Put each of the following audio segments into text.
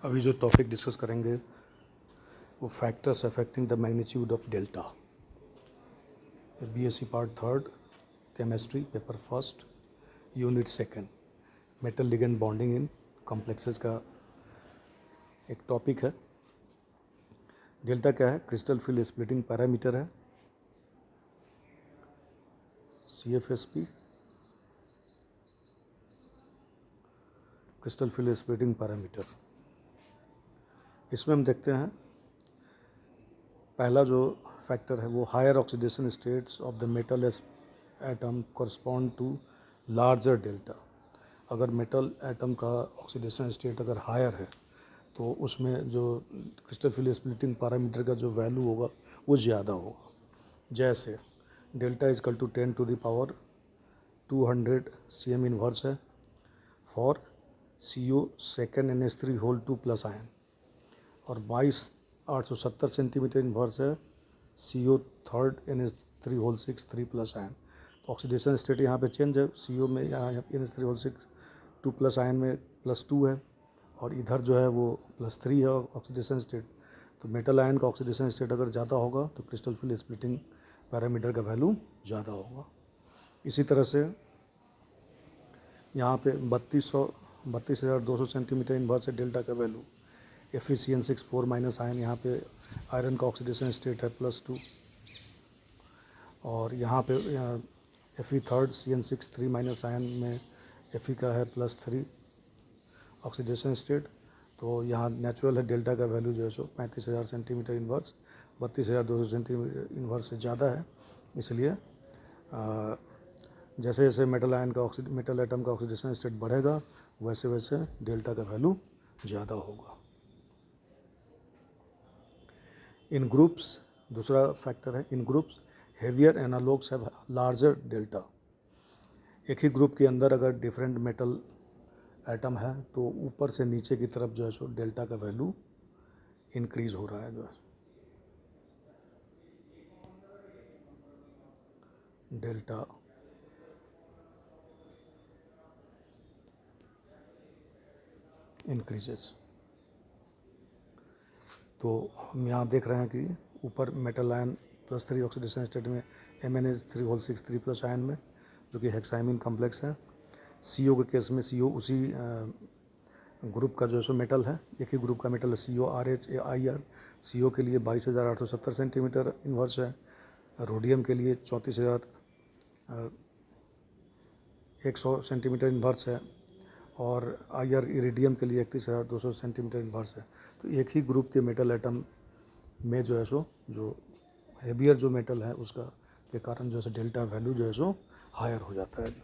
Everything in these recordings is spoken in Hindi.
अभी जो टॉपिक डिस्कस करेंगे वो factors affecting the magnitude of delta. BSc part third chemistry paper first unit second metal ligand bonding in complexes का एक टॉपिक है। डेल्टा क्या है? क्रिस्टल फील्ड स्प्लिटिंग पैरामीटर है, CFSP crystal field splitting parameter. इसमें हम देखते हैं पहला जो फैक्टर है वो higher oxidation states of the metal atom correspond to larger delta. अगर मेटल एटम का ऑक्सीडेशन स्टेट अगर हायर है तो उसमें जो क्रिस्टल फील्ड स्प्लिटिंग पैरामीटर का जो वैल्यू होगा वो ज़्यादा होगा। जैसे delta is equal to 10 to the power 200 cm inverse है for CO second NH3 whole 2 plus ion, और 22,870 सेंटीमीटर इन्वर्स है CO third NH3 whole 6 3 plus ion. तो ऑक्सीडेशन स्टेट यहाँ पे चेंज है, CO में यहाँ NH3 होल 6 2 प्लस आयन में +2 है और इधर जो है वो +3 है ऑक्सीडेशन स्टेट। तो मेटल आयन का ऑक्सीडेशन स्टेट अगर ज़्यादा होगा तो क्रिस्टल फील्ड स्प्लिटिंग पैरामीटर का वैल्यू ज़्यादा होगा। इसी तरह से यहाँ पे 32,200 सेंटीमीटर इन्वर्स है डेल्टा का वैल्यू। FeCN6 माइनस आयन, यहाँ पे आयरन का ऑक्सीडेशन स्टेट है +2, और यहाँ पे Fe third CN6 3 minus ion में Fe का है +3 ऑक्सीडेशन स्टेट। तो यहाँ नेचुरल है डेल्टा का वैल्यू जो है सो 35,000 सेंटीमीटर इन्वर्स 32,200 सेंटीमीटर इन्वर्स से ज़्यादा है। इसलिए जैसे जैसे मेटल एटम का ऑक्सीडेशन स्टेट बढ़ेगा वैसे वैसे डेल्टा का वैल्यू ज़्यादा होगा। इन ग्रुप्स, दूसरा फैक्टर है in groups heavier analogues have larger delta. एक ही ग्रुप के अंदर अगर डिफरेंट मेटल एटम है तो ऊपर से नीचे की तरफ जो है सो डेल्टा का वैल्यू इंक्रीज हो रहा है, जो है डेल्टा इंक्रीजेस। तो हम यहाँ देख रहे हैं कि ऊपर मेटल आयन +3 ऑक्सीडेशन स्टेट में MnH3 होल 6 3 प्लस आयन में, जो कि हेक्साइमिन कॉम्प्लेक्स है। CO के केस में CO उसी ग्रुप का जो सो मेटल है, एक ही ग्रुप का मेटल है CORH CO के लिए 22,870 सेंटीमीटर इन्वर्स है। रोडियम के लिए 34,100 सेंटीमीटर इन्वर्स है, और IR इरिडियम के लिए 31,200 सेंटीमीटर इन्वर्स है। तो एक ही ग्रुप के मेटल एटम में जो है सो जो हेवियर जो मेटल है उसका के कारण जो है डेल्टा वैल्यू जो है सो हायर हो जाता है।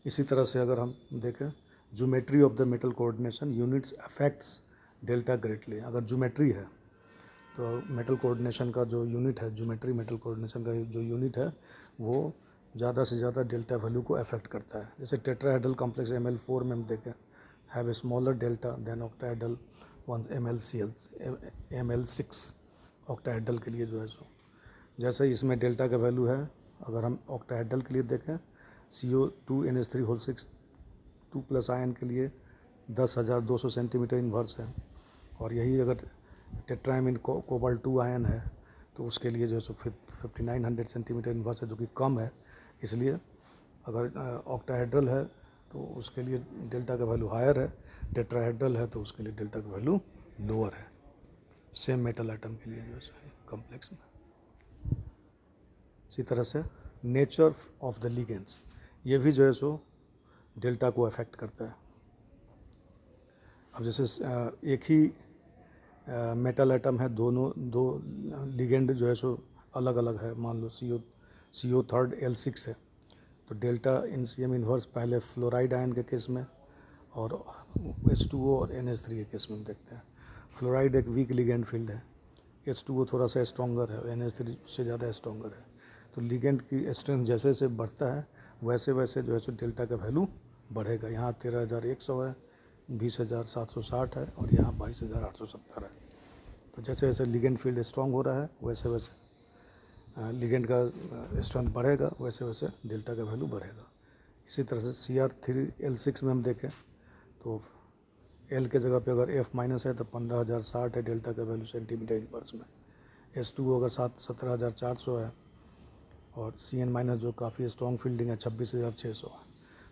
इसी तरह से अगर हम देखें geometry of the metal coordination units affects delta greatly. अगर ज्योमेट्री है तो मेटल कोऑर्डिनेशन का जो यूनिट है, ज्योमेट्री मेटल कोऑर्डिनेशन का जो यूनिट है वो ज़्यादा से ज़्यादा डेल्टा वैल्यू को अफेक्ट करता है। जैसे टेट्राहेड्रल कॉम्प्लेक्स ML4 में हम देखें have a smaller delta than octahedral ones ML6 octahedral के लिए जो है सो। जैसे इसमें डेल्टा का वैल्यू है, अगर हम ऑक्टाहेड्रल के लिए देखें CO2 NH3 whole 6 2 plus ion के लिए 10,200 सेंटीमीटर इन्वर्स है, और यही अगर टेट्राइमिन कोबाल्ट 2 आयन है तो उसके लिए जो है सो 5,900 सेंटीमीटर इन्वर्स है, जो कि कम है। इसलिए अगर ऑक्टाहेड्रल है तो उसके लिए डेल्टा का वैल्यू हायर है, टेट्राहेड्रल है तो उसके लिए डेल्टा का वैल्यू लोअर है, सेम मेटल एटम के लिए जो है कॉम्प्लेक्स में। इसी तरह से नेचर ऑफ द लिगेंड्स, ये भी जो है सो डेल्टा को अफेक्ट करता है। अब जैसे एक ही मेटल एटम है, दो लिगेंड जो है सो अलग अलग है। मान लो CO थर्ड L6 है तो डेल्टा इन CM इन्वर्स पहले फ्लोराइड आयन के केस में और H2O और NH3 के केस में देखते हैं। फ्लोराइड एक वीक लिगेंड फील्ड है, H2O थोड़ा सा स्ट्रॉन्गर है, NH3 उससे ज़्यादा स्ट्रॉन्गर है। तो लिगेंड की स्ट्रेंथ जैसे जैसे बढ़ता है वैसे वैसे जो है सो डेल्टा का वैल्यू बढ़ेगा। यहाँ 13,100 है, 20,760 है, और यहाँ 22,870 है। तो जैसे जैसे लिगेंड फील्ड स्ट्रॉन्ग हो रहा है वैसे वैसे लिगेंड का स्ट्रेंथ बढ़ेगा, वैसे वैसे डेल्टा का वैल्यू बढ़ेगा। इसी तरह से CR3L6 में हम देखें तो एल के जगह पे अगर एफ माइनस है तो 15,060 है डेल्टा का वैल्यू सेंटीमीटर इनवर्स में। S2 अगर 17,400 है और CN माइनस जो काफ़ी स्ट्रॉन्ग फील्डिंग है 26,600 है।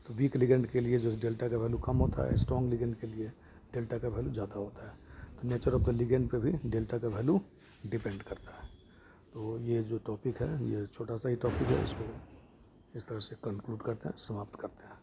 तो वीक लिगेंड के लिए जो डेल्टा का वैल्यू कम होता है, स्ट्रॉन्ग लिगेंड के लिए डेल्टा का वैल्यू ज़्यादा होता है। तो नेचर ऑफ द लिगेंड पे भी डेल्टा का वैल्यू डिपेंड करता है। तो ये जो टॉपिक है, ये छोटा सा ही टॉपिक है, इसको इस तरह से कंक्लूड करते हैं, समाप्त करते हैं।